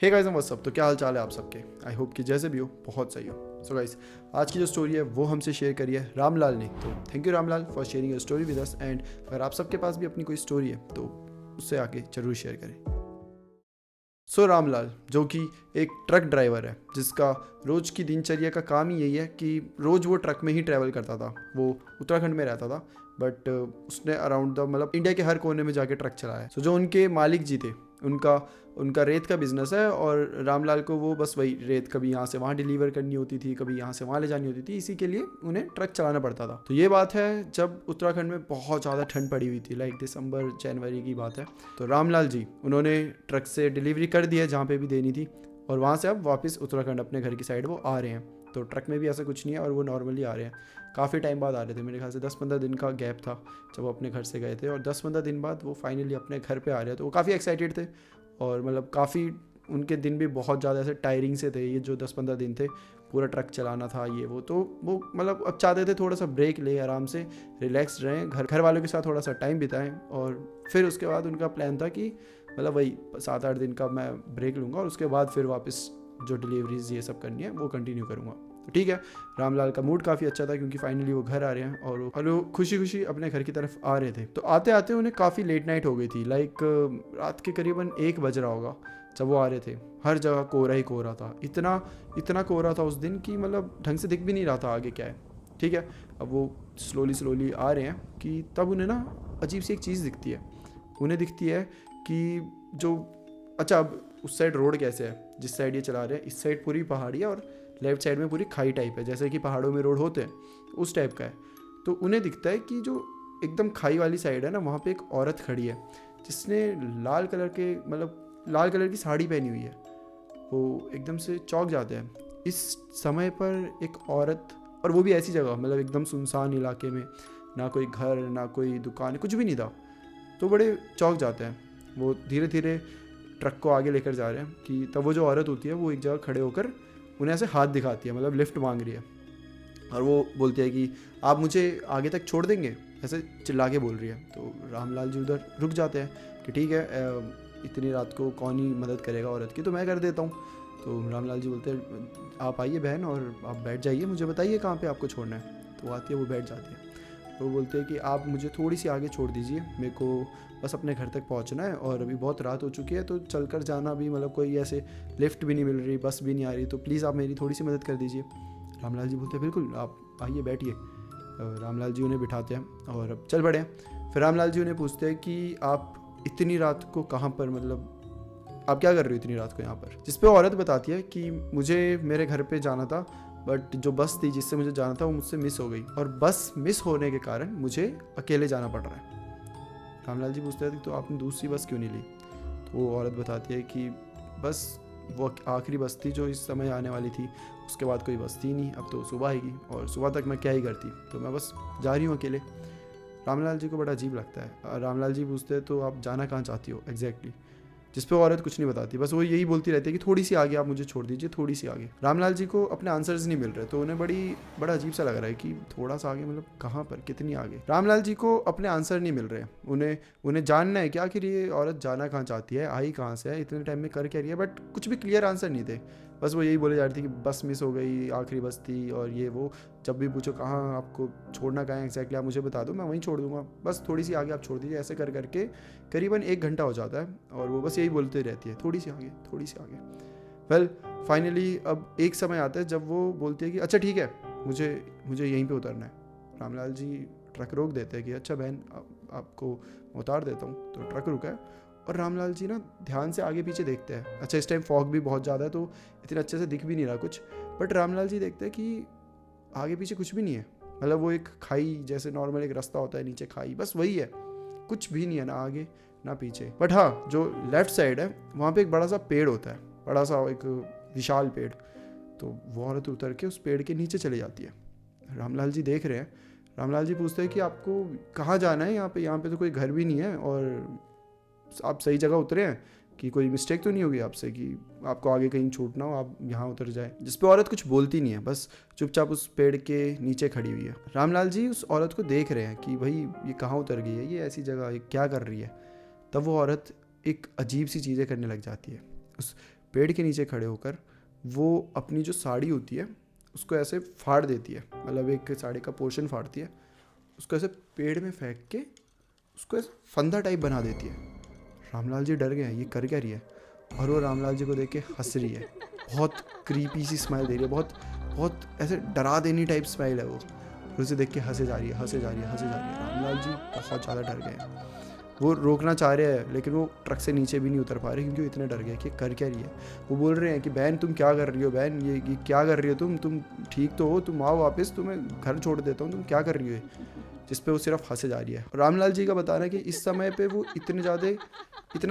Hey guys what's up. तो क्या हाल चाल है आप सबके। आई होप कि जैसे भी हो बहुत सही हो। सो गाइस, आज की जो स्टोरी है वो हमसे शेयर करी है रामलाल ने। तो thank you Ramlal for sharing your story with us. And अगर आप सबके पास भी अपनी कोई स्टोरी है तो उससे आके जरूर शेयर करें। सो रामलाल जो कि एक ट्रक ड्राइवर है, जिसका रोज़ की दिनचर्या का काम ही यही है कि रोज़ वो ट्रक में ही ट्रैवल करता था। वो उत्तराखंड में रहता था, बट उसने अराउंड द मतलब इंडिया के हर कोने में जाके ट्रक चलाया है। सो जो उनके मालिक जी थे, उनका उनका रेत का बिजनेस है, और रामलाल को वो बस वही रेत कभी यहाँ से वहाँ डिलीवर करनी होती थी, कभी यहाँ से वहाँ ले जानी होती थी। इसी के लिए उन्हें ट्रक चलाना पड़ता था। तो ये बात है जब उत्तराखंड में बहुत ज़्यादा ठंड पड़ी हुई थी, लाइक दिसंबर जनवरी की बात है। तो रामलाल जी उन्होंने ट्रक से डिलीवरी कर दी है जहाँ पे भी देनी थी, और वहाँ से अब वापस उत्तराखंड अपने घर की साइड वो आ रहे हैं। तो ट्रक में भी ऐसा कुछ नहीं है, और वो नॉर्मली आ रहे हैं। काफ़ी टाइम बाद आ रहे थे, मेरे ख्याल से 10-15 दिन का गैप था जब वो अपने घर से गए थे, और 10-15 दिन बाद वो फाइनली अपने घर पे आ रहे हैं। तो वो काफ़ी एक्साइटेड थे, और मतलब काफ़ी उनके दिन भी बहुत ज़्यादा ऐसे टायरिंग से थे। ये जो 10-15 दिन थे, पूरा ट्रक चलाना था ये वो, तो वो मतलब अब चाहते थे थोड़ा सा ब्रेक ले, आराम से रिलैक्स रहें, घर वालों के साथ थोड़ा सा टाइम बिताएं। और फिर उसके बाद उनका प्लान था कि मतलब वही 7-8 दिन का मैं ब्रेक लूँगा, और उसके बाद फिर वापस जो डिलीवरीज ये सब करनी है वो कंटिन्यू करूँगा। तो ठीक है, रामलाल का मूड काफ़ी अच्छा था क्योंकि फाइनली वो घर आ रहे हैं, और वो खुशी खुशी अपने घर की तरफ आ रहे थे। तो आते आते उन्हें काफ़ी लेट नाइट हो गई थी, लाइक रात के करीबन 1 बज रहा होगा जब वो आ रहे थे। हर जगह कोहरा ही कोहरा था, इतना इतना कोहरा था उस दिन कि मतलब ढंग से दिख भी नहीं रहा था आगे क्या है। ठीक है, अब वो स्लोली आ रहे हैं कि तब उन्हें ना अजीब सी एक चीज़ दिखती है। उन्हें दिखती है कि जो अच्छा, अब उस साइड रोड कैसे है, जिस साइड ये चला रहे हैं, इस साइड पूरी पहाड़ी है, और लेफ्ट साइड में पूरी खाई टाइप है, जैसे कि पहाड़ों में रोड होते हैं उस टाइप का है। तो उन्हें दिखता है कि जो एकदम खाई वाली साइड है ना, वहाँ पे एक औरत खड़ी है जिसने लाल कलर के मतलब लाल कलर की साड़ी पहनी हुई है। वो एकदम से चौंक जाते हैं इस समय पर। एक औरत, और वो भी ऐसी जगह मतलब एकदम सुनसान इलाके में, ना कोई घर ना कोई दुकान, कुछ भी नहीं था। तो बड़े चौंक जाते हैं। वो धीरे धीरे ट्रक को आगे लेकर जा रहे हैं कि तब वो जो औरत होती है वो एक जगह खड़े होकर उन्हें ऐसे हाथ दिखाती है, मतलब लिफ्ट मांग रही है। और वो बोलती है कि आप मुझे आगे तक छोड़ देंगे, ऐसे चिल्ला के बोल रही है। तो रामलाल जी उधर रुक जाते हैं कि ठीक है, इतनी रात को कौन ही मदद करेगा औरत की, तो मैं कर देता हूँ। तो रामलाल जी बोलते हैं आप आइए बहन, और आप बैठ जाइए, मुझे बताइए कहाँ पे आपको छोड़ना है। तो वो आती है, वो बैठ जाती है। तो वो बोलते हैं कि आप मुझे थोड़ी सी आगे छोड़ दीजिए, मेरे को बस अपने घर तक पहुंचना है, और अभी बहुत रात हो चुकी है, तो चलकर जाना भी मतलब कोई ऐसे लिफ्ट भी नहीं मिल रही, बस भी नहीं आ रही, तो प्लीज़ आप मेरी थोड़ी सी मदद कर दीजिए। रामलाल जी बोलते हैं बिल्कुल, आप आइए बैठिए। रामलाल जी उन्हें बिठाते हैं और अब चल पड़े हैं। फिर रामलाल जी उन्हें पूछते हैं कि आप इतनी रात को कहाँ पर, मतलब आप क्या कर रहे हो इतनी रात को यहाँ पर। जिस पे औरत बताती है कि मुझे मेरे घर पे जाना था, बट जो बस थी जिससे मुझे जाना था वो मुझसे मिस हो गई, और बस मिस होने के कारण मुझे अकेले जाना पड़ रहा है। रामलाल जी पूछते हैं तो आपने दूसरी बस क्यों नहीं ली। तो वो औरत बताती है कि बस वो आखिरी बस थी जो इस समय आने वाली थी, उसके बाद कोई बस थी नहीं, अब तो सुबह आएगी, और सुबह तक मैं क्या ही करती, तो मैं बस जा रही हूँ अकेले। रामलाल जी को बड़ा अजीब लगता है। रामलाल जी पूछते हैं तो आप जाना कहाँ चाहती हो एग्जैक्टली। जिस पे औरत कुछ नहीं बताती, बस वो यही बोलती रहती है कि थोड़ी सी आगे आप मुझे छोड़ दीजिए, थोड़ी सी आगे। रामलाल जी को अपने आंसर्स नहीं मिल रहे, तो उन्हें बड़ा अजीब सा लग रहा है कि थोड़ा सा आगे मतलब कहाँ पर, कितनी आगे। रामलाल जी को अपने आंसर नहीं मिल रहे। उन्हें जानना है कि आखिर ये औरत जाना कहाँ चाहती है, आई कहाँ से है, इतने टाइम में कर क्या रही है, बट कुछ भी क्लियर आंसर नहीं थे। बस वो यही बोले जा रही थी कि बस मिस हो गई, आखिरी बस थी, और ये वो। जब भी पूछो कहाँ आपको छोड़ना, कहाँ है एग्जैक्टली, आप मुझे बता दो, मैं वहीं छोड़ दूंगा, बस थोड़ी सी आगे आप छोड़ दीजिए। ऐसे कर करके करीबन 1 घंटा हो जाता है, और वो बस यही बोलते रहती है थोड़ी सी आगे, थोड़ी सी आगे। वेल फाइनली अब एक समय आता है जब वो बोलती है कि अच्छा ठीक है, मुझे यहीं पे उतरना है। रामलाल जी ट्रक रोक देते हैं कि अच्छा बहन, आपको उतार देता हूँ। तो ट्रक रुका है, और रामलाल जी ना ध्यान से आगे पीछे देखते हैं। अच्छा, इस टाइम फॉग भी बहुत ज़्यादा है, तो इतने अच्छे से दिख भी नहीं रहा कुछ, बट रामलाल जी देखते हैं कि आगे पीछे कुछ भी नहीं है। मतलब वो एक खाई जैसे नॉर्मल एक रास्ता होता है, नीचे खाई, बस वही है, कुछ भी नहीं है, ना आगे ना पीछे। बट हाँ, जो लेफ्ट साइड है वहाँ पे एक बड़ा सा पेड़ होता है, बड़ा सा एक विशाल पेड़। तो वो औरत उतर के उस पेड़ के नीचे चली जाती है। रामलाल जी देख रहे हैं। रामलाल जी पूछते हैं कि आपको कहाँ जाना है, यहाँ पे तो कोई घर भी नहीं है, और आप सही जगह उतरे हैं, कि कोई मिस्टेक तो नहीं होगी आपसे कि आपको आगे कहीं छूटना हो, आप यहाँ उतर जाए। जिस पे औरत कुछ बोलती नहीं है, बस चुपचाप उस पेड़ के नीचे खड़ी हुई है। रामलाल जी उस औरत को देख रहे हैं कि भाई ये कहाँ उतर गई है, ये ऐसी जगह, ये क्या कर रही है। तब वो औरत एक अजीब सी चीज़ें करने लग जाती है। उस पेड़ के नीचे खड़े होकर वो अपनी जो साड़ी होती है उसको ऐसे फाड़ देती है, मतलब एक साड़ी का पोर्शन फाड़ती है, उसको ऐसे पेड़ में फेंक के उसको ऐसे फंदा टाइप बना देती है। रामलाल जी डर गए हैं, ये कर क्या रही है, और वो रामलाल जी को देख के हंस रही है, बहुत क्रीपी सी स्माइल दे रही है, बहुत बहुत ऐसे डरा देनी टाइप स्माइल है वो, और उसे देख के हंसे जा रही है, हंसे जा रही है, हंसे जा रही है। रामलाल जी बहुत ज़्यादा डर गए हैं, वो रोकना चाह रहे हैं लेकिन वो ट्रक से नीचे भी नहीं उतर पा रहे क्योंकि वो इतने डर गए कि कर क्या रही है। वो बोल रहे हैं कि बहन तुम क्या कर रही हो, बहन ये क्या कर रही हो, तुम ठीक तो हो, तुम आओ वापस, तुम्हें घर छोड़ देता हूँ, तुम क्या कर रही हो। जिस पे वो सिर्फ हंसे जा रही है। रामलाल जी का बताना है कि इस समय पे वो इतना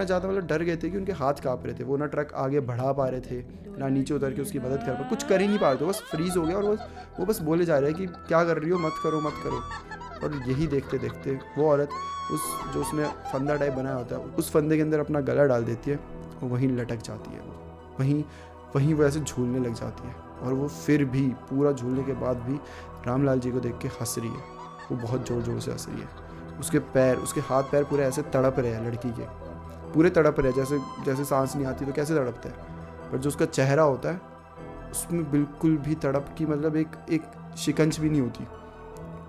ज़्यादा मतलब डर गए थे कि उनके हाथ काँप रहे थे, वो ना ट्रक आगे बढ़ा पा रहे थे ना नीचे उतर के उसकी मदद कर पा, कुछ कर ही नहीं पा रहे थे, बस फ्रीज हो गया और वो बस बोले जा रहे हैं कि क्या कर रही हो, मत करो मत करो। और यही देखते देखते वो औरत जो उसने फंदा टाइप बनाया होता है उस फंदे के अंदर अपना गला डाल देती है और वहीं लटक जाती है, वहीं वो ऐसे झूलने लग जाती है। और वो फिर भी पूरा झूलने के बाद भी रामलाल जी को देख के हंस रही है, वो बहुत ज़ोर ज़ोर से हंस रही है। उसके हाथ पैर पूरे ऐसे तड़प रहे हैं, लड़की के पूरे तड़प रहे हैं, जैसे सांस नहीं आती तो कैसे तड़पता है, पर जो उसका चेहरा होता है उसमें बिल्कुल भी तड़प की मतलब एक शिकंज भी नहीं होती।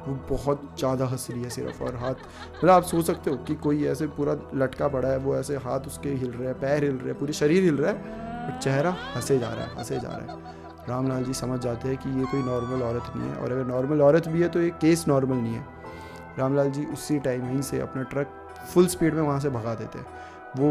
वो बहुत ज़्यादा हंस रही है सिर्फ, और हाथ मतलब आप सोच सकते हो कि कोई ऐसे पूरा लटका पड़ा है, वो ऐसे हाथ उसके हिल रहे हैं, पैर हिल रहे हैं, पूरी शरीर हिल रहा है, और चेहरा हंसे जा रहा है। रामलाल जी समझ जाते हैं कि ये कोई नॉर्मल औरत नहीं है, और अगर नॉर्मल औरत भी है तो ये केस नॉर्मल नहीं है। रामलाल जी उसी टाइम वहीं से अपना ट्रक फुल स्पीड में वहाँ से भगा देते हैं। वो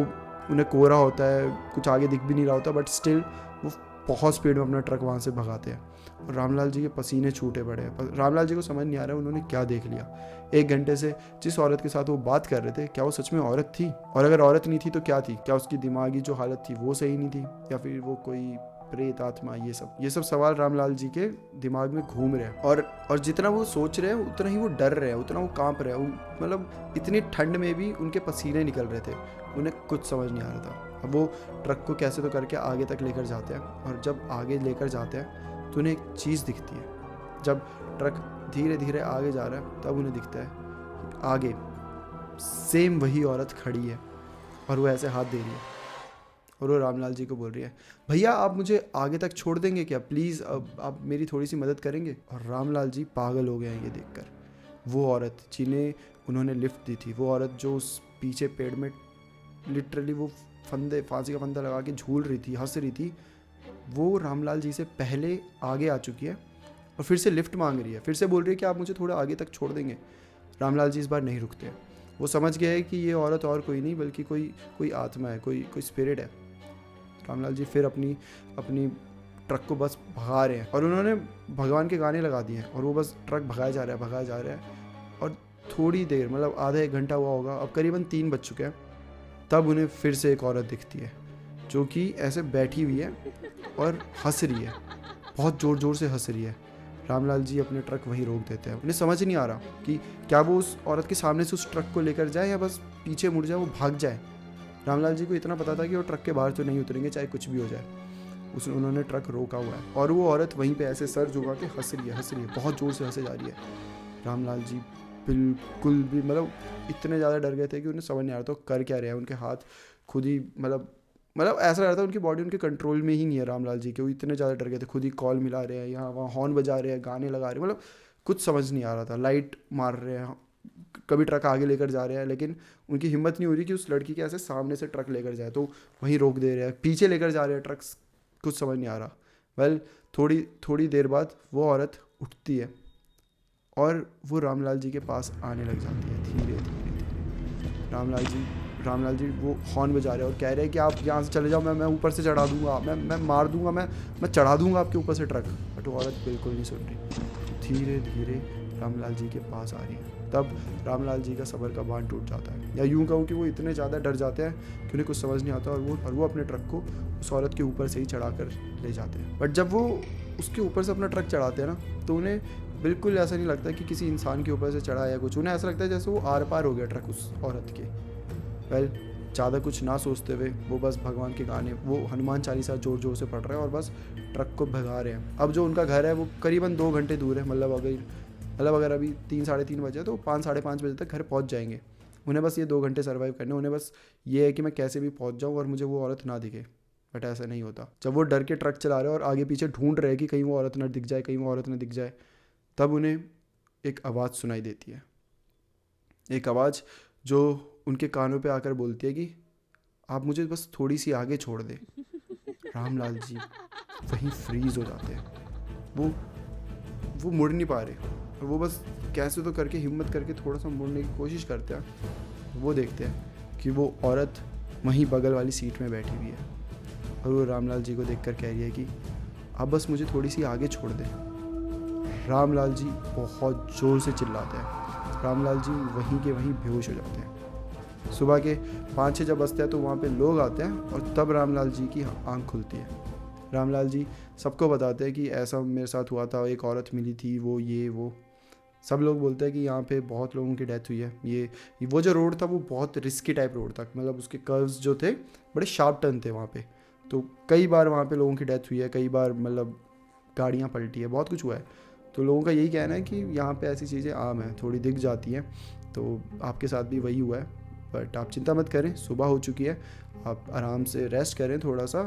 उन्हें कोहरा होता है, कुछ आगे दिख भी नहीं रहा होता, बट स्टिल वो बहुत स्पीड में अपना ट्रक वहाँ से भगाते हैं। और रामलाल जी के पसीने छूटे पड़े हैं। रामलाल जी को समझ नहीं आ रहा है उन्होंने क्या देख लिया। 1 घंटे से जिस औरत के साथ वो बात कर रहे थे, क्या वो सच में औरत थी, और अगर औरत नहीं थी तो क्या थी, क्या उसकी दिमागी जो हालत थी वो सही नहीं थी, या फिर वो कोई प्रेत आत्मा। ये सब सवाल रामलाल जी के दिमाग में घूम रहे हैं, और जितना वो सोच रहे हैं उतना ही वो डर रहे हैं, उतना वो कांप रहे हैं। मतलब इतनी ठंड में भी उनके पसीने निकल रहे थे, उन्हें कुछ समझ नहीं आ रहा था। अब वो ट्रक को कैसे तो करके आगे तक लेकर जाते हैं, और जब आगे लेकर जाते हैं तो उन्हें एक चीज़ दिखती है। जब ट्रक धीरे धीरे आगे जा रहा है तब उन्हें दिखता है आगे सेम वही औरत खड़ी है, और वो ऐसे हाथ दे रही है, और वो रामलाल जी को बोल रही है, भैया आप मुझे आगे तक छोड़ देंगे क्या, प्लीज़ अब आप मेरी थोड़ी सी मदद करेंगे। और रामलाल जी पागल हो गए हैं ये देखकर। वो औरत जिन्हें उन्होंने लिफ्ट दी थी, वो औरत जो उस पीछे पेड़ में लिटरली वो फांसी का फंदा लगा के झूल रही थी, हंस रही थी, वो रामलाल जी से पहले आगे आ चुकी है और फिर से लिफ्ट मांग रही है, फिर से बोल रही है कि आप मुझे थोड़ा आगे तक छोड़ देंगे। रामलाल जी इस बार नहीं रुकते हैं, वो समझ गए कि ये औरत और कोई नहीं बल्कि कोई आत्मा है, कोई स्पिरिट है। रामलाल जी फिर अपनी ट्रक को बस भगा रहे हैं, और उन्होंने भगवान के गाने लगा दिए हैं, और वो बस ट्रक भगाया जा रहा है। और थोड़ी देर मतलब आधा 1 घंटा हुआ होगा, अब करीबन 3 बज चुके हैं, तब उन्हें फिर से एक औरत दिखती है जो कि ऐसे बैठी हुई है और हंस रही है, बहुत ज़ोर ज़ोर से हंस रही है। रामलाल जी अपने ट्रक वहीं रोक देते हैं। उन्हें समझ नहीं आ रहा कि क्या वो उस औरत के सामने से उस ट्रक को लेकर जाए या बस पीछे मुड़ जाए, वो भाग जाए। रामलाल जी को इतना पता था कि वो ट्रक के बाहर तो नहीं उतरेंगे चाहे कुछ भी हो जाए। उन्होंने ट्रक रोका हुआ है, और वो औरत वहीं पे ऐसे सर झुका के हंस रही है, बहुत ज़ोर से हंसे जा रही है। रामलाल जी बिल्कुल भी मतलब इतने ज़्यादा डर गए थे कि उन्हें समझ नहीं आ रहा था कर क्या रहे हैं। उनके हाथ खुद ही मतलब ऐसा लग रहा था उनकी बॉडी उनके कंट्रोल में ही नहीं है रामलाल जी के। वो इतने ज़्यादा डर गए थे, खुद ही कॉल मिला रहे हैं, यहाँ वहाँ हॉर्न बजा रहे हैं, गाने लगा रहे हैं, मतलब कुछ समझ नहीं आ रहा था। लाइट मार रहे हैं, कभी ट्रक आगे लेकर जा रहे हैं, लेकिन उनकी हिम्मत नहीं हो रही कि उस लड़की के ऐसे सामने से ट्रक लेकर जाए, तो वहीं रोक दे रहे हैं, पीछे लेकर जा रहे हैं ट्रक, कुछ समझ नहीं आ रहा। वेल थोड़ी देर बाद वो औरत उठती है और वो रामलाल जी के पास आने लग जाती है धीरे धीरे। रामलाल जी वो हॉर्न बजा रहे हैं और कह रहे हैं कि आप यहाँ से चले जाओ, मैं ऊपर से चढ़ा दूंगा, मैं मार दूंगा, मैं चढ़ा दूंगा आपके ऊपर से ट्रक। बट वो औरत बिल्कुल नहीं सुन रही, धीरे धीरे रामलाल जी के पास आ रही है। तब रामलाल जी का सब्र का बांध टूट जाता है, या यूँ कहूँ कि वो इतने ज़्यादा डर जाते हैं कि उन्हें कुछ समझ नहीं आता, और वो अपने ट्रक को उस औरत के ऊपर से ही चढ़ा कर ले जाते हैं। बट जब वो उसके ऊपर से अपना ट्रक चढ़ाते हैं ना, तो उन्हें बिल्कुल ऐसा नहीं लगता कि किसी इंसान के ऊपर से चढ़ा या कुछ। उन्हें ऐसा लगता है जैसे वो आर पार हो गया ट्रक उस औरत के। वेल ज़्यादा कुछ ना सोचते हुए वो बस भगवान के गाने, वो हनुमान चालीसा जोर जोर से पढ़ रहे हैं और बस ट्रक को भगा रहे हैं। अब जो उनका घर है वो करीबन 2 घंटे दूर है, मतलब अगर अभी 3 साढ़े 3 बजे तो 5 साढ़े 5 बजे तक घर पहुंच जाएंगे। उन्हें बस ये 2 घंटे सर्वाइव करने, उन्हें बस ये है कि मैं कैसे भी पहुंच जाऊं और मुझे वो औरत ना दिखे। बट ऐसा नहीं होता। जब वो डर के ट्रक चला रहे हैं और आगे पीछे ढूंढ रहे हैं कि कहीं वो औरत ना दिख जाए, कहीं वो औरत ना दिख जाए, तब उन्हें एक आवाज़ सुनाई देती है। एक आवाज़ जो उनके कानों पे आकर बोलती है कि आप मुझे बस थोड़ी सी आगे छोड़ दे। रामलाल जी वहीं फ्रीज हो जाते हैं। वो मुड़ नहीं पा रहे और वो बस कैसे तो करके हिम्मत करके थोड़ा सा मुड़ने की कोशिश करते हैं। वो देखते हैं कि वो औरत वहीं बगल वाली सीट में बैठी हुई है और वो रामलाल जी को देखकर कह रही है कि आप बस मुझे थोड़ी सी आगे छोड़ दें। रामलाल जी बहुत ज़ोर से चिल्लाते हैं। रामलाल जी वहीं के वहीं बेहोश हो जाते हैं। सुबह के 5-6 जब बजते हैं तो वहाँ पे लोग आते हैं और तब रामलाल जी की आंख खुलती है। रामलाल जी सबको बताते हैं कि ऐसा मेरे साथ हुआ था, एक औरत मिली थी, वो सब लोग बोलते हैं कि यहाँ पे बहुत लोगों की डेथ हुई है। ये वो जो रोड था वो बहुत रिस्की टाइप रोड था, मतलब उसके कर्व्स जो थे बड़े शार्प टर्न थे वहाँ पे, तो कई बार वहाँ पे लोगों की डेथ हुई है, कई बार मतलब गाड़ियाँ पलटी है, बहुत कुछ हुआ है। तो लोगों का यही कहना है कि यहाँ पे ऐसी चीज़ें आम हैं, थोड़ी दिख जाती हैं, तो आपके साथ भी वही हुआ है। बट आप चिंता मत करें, सुबह हो चुकी है, आप आराम से रेस्ट करें थोड़ा सा।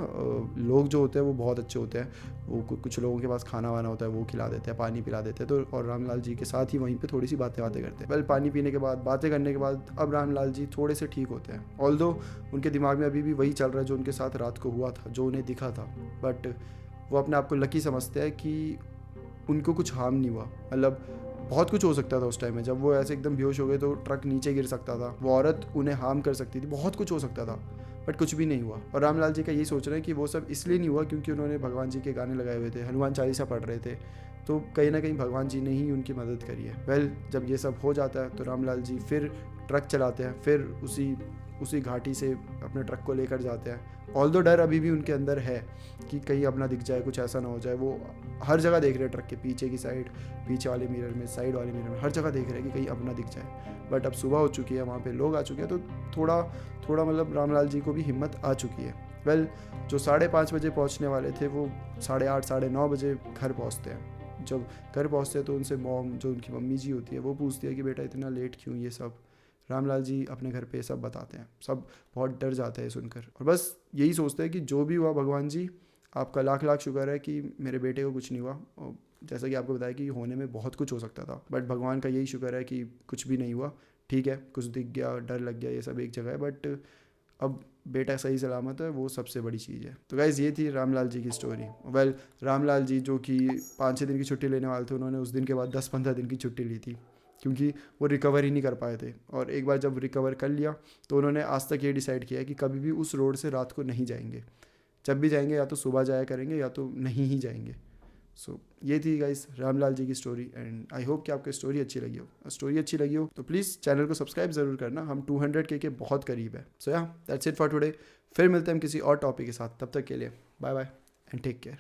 लोग जो होते हैं वो बहुत अच्छे होते हैं, वो कुछ लोगों के पास खाना वाना होता है वो खिला देते हैं, पानी पिला देते हैं, तो और रामलाल जी के साथ ही वहीं पे थोड़ी सी बातें करते हैं। पानी पीने के बाद, बातें करने के बाद अब रामलाल जी थोड़े से ठीक होते हैं। ऑल्दो उनके दिमाग में अभी भी वही चल रहा है जो उनके साथ रात को हुआ था, जो उन्हें दिखा था, बट वो अपने आप को लकी समझते हैं कि उनको कुछ हार्म नहीं हुआ। मतलब बहुत कुछ हो सकता था उस टाइम में, जब वो ऐसे एकदम बेहोश हो गए तो ट्रक नीचे गिर सकता था, वो औरत उन्हें हार्म कर सकती थी, बहुत कुछ हो सकता था, बट कुछ भी नहीं हुआ। और रामलाल जी का यही सोच रहे हैं कि वो सब इसलिए नहीं हुआ क्योंकि उन्होंने भगवान जी के गाने लगाए हुए थे, हनुमान चालीसा पढ़ रहे थे, तो कहीं ना कहीं भगवान जी ने ही उनकी मदद करी है। जब ये सब हो जाता है तो रामलाल जी फिर ट्रक चलाते हैं, फिर उसी घाटी से अपने ट्रक को लेकर जाते हैं। ऑल्दो डर अभी भी उनके अंदर है कि कहीं अपना दिख जाए, कुछ ऐसा ना हो जाए। वो हर जगह देख रहे हैं, ट्रक के पीछे की साइड, पीछे वाले मिरर में, साइड वाले मिरर में, हर जगह देख रहे हैं कि कहीं अपना दिख जाए। बट अब सुबह हो चुकी है, वहाँ पे लोग आ चुके हैं, तो थोड़ा मतलब रामलाल जी को भी हिम्मत आ चुकी है। जो 5:30 बजे पहुँचने वाले थे वो 8:30 9:30 बजे घर पहुँचते हैं। जब घर पहुँचते हैं तो उनसे मॉम, जो उनकी मम्मी जी होती है, वो पूछती है कि बेटा इतना लेट क्यों, ये सब। रामलाल जी अपने घर पे सब बताते हैं, सब बहुत डर जाते हैं सुनकर और बस यही सोचते हैं कि जो भी हुआ भगवान जी आपका लाख लाख शुक्र है कि मेरे बेटे को कुछ नहीं हुआ। और जैसा कि आपको बताया कि होने में बहुत कुछ हो सकता था, बट भगवान का यही शुक्र है कि कुछ भी नहीं हुआ। ठीक है, कुछ दिख गया, डर लग गया, ये सब एक जगह है, बट अब बेटा सही सलामत है, वो सबसे बड़ी चीज़ है। तो गाइज़ ये थी रामलाल जी की स्टोरी। रामलाल जी जो कि 5-6 दिन की छुट्टी लेने वाले थे, उन्होंने उस दिन के बाद 10-15 दिन की छुट्टी ली थी क्योंकि वो रिकवर ही नहीं कर पाए थे। और एक बार जब रिकवर कर लिया तो उन्होंने आज तक ये डिसाइड किया कि कभी भी उस रोड से रात को नहीं जाएंगे। जब भी जाएंगे या तो सुबह जाया करेंगे या तो नहीं ही जाएंगे। सो ये थी गाइस रामलाल जी की स्टोरी एंड आई होप कि आपको स्टोरी अच्छी लगी हो। स्टोरी अच्छी लगी हो तो प्लीज़ चैनल को सब्सक्राइब ज़रूर करना, हम 200K के बहुत करीब है। सो या दैट्स इट फॉर टुडे। फिर मिलते हैं हम किसी और टॉपिक के साथ, तब तक के लिए bye bye and take care.